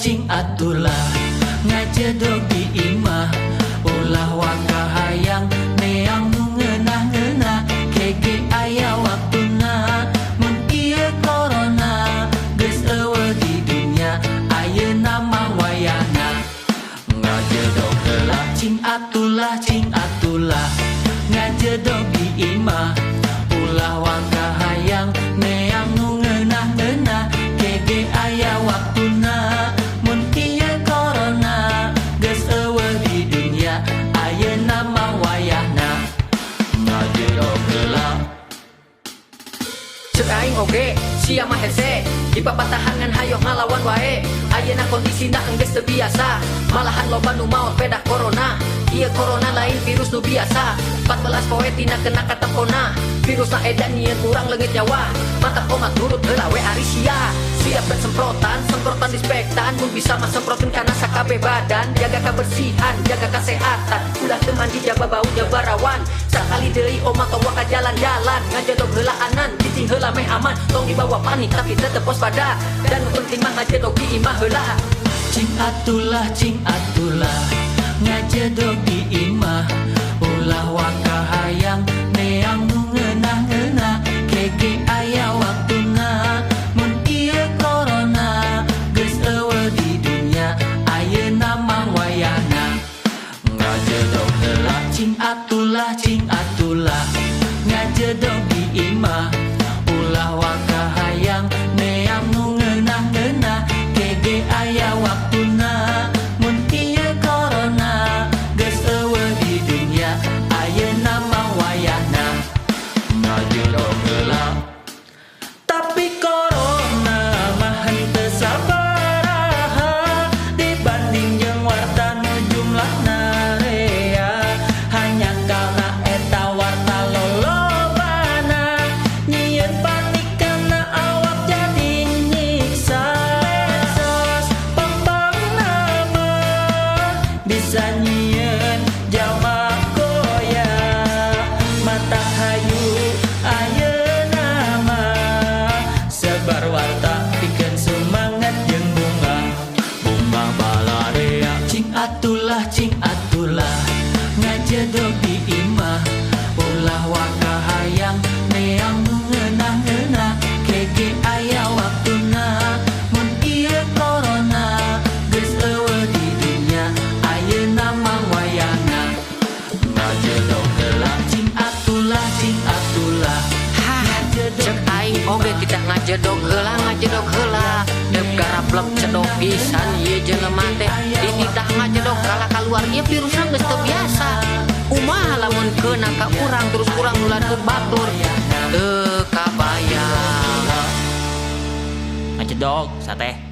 cing atulah ngajedog di imah ulah wakahayang neang nu ngeunah-ngeunah kege aya waktuna mun ieu corona geus eueuh di dunya ayeuna mah wayahna ngajedog heula cing atulah ngajedog di imah ulah wakahayang neang nu ngeunah-ngeunah kege aya waktuna mun ieu corona geus eueuh di dunya ayeuna mah wayahna ngajedog heula. Ceuk aing oge sia mah hese dipapatahan ngan hayo ngalawan wae ayeuna kondisina geus teu biasa malahan loba nu maot pedah corona. Ieu corona lain virus nu biasa 14 poe tina kena katepona virusna edan nyieun urang leungit nyawa mantap omat turut heula we ari sia siap semprotan dispektan mun bisa mah semprotin kana sakabe badan jaga kebersihan jaga kesehatan ulah teu mandi jaga bau jaga rawan sakali deui omat towa ka jalan-jalan ngajedog heula anan cicing heula meh aman tong dibawa panik tapi tetep waspada dan nu penting mah ngajedog di imah heula cing atulah ngajedog di imah ulah wakahayang neang nu ngeunah-ngeunah kege aya waktuna mun ieu corona geus eueuh di dunya ayeuna mah wayahna ngajedog heula cing atulah ngajedog di imah ulah wakahayang neang nu ngeunah-ngeunah kege aya waktuna mun ieu corona geus eueuh di dunya ayeuna mah wayahna ngajedog heula. Tapi corona mah henteu sabaraha dibanding jeung warta nu jumlahna rea hanya karena eta warta lolobana nyieun panik kana awak jadi nyiksa medsos pempangna mah bisa nyieun jalma goyah mata hayu ayeuna mah sebar warta pikeun semangat jeung bunga balarea cing atulah ngajedog di imah ulah wakahayang neang nu ngeunah-ngeunah kege aya waktuna mun ieu corona geus eueuh di dunya ayeuna mah wayahna ngajedog heula cing atulah Ceuk aing oge kita ngajedog heula deuk garaplek cedok pisan ieu jelema teh dititah ngajedog kala kaluar ieu virusna geus teu biasa kumaha lamun keuna ka urang terus urang nularkeun batur teu kabayang ngajedog sateh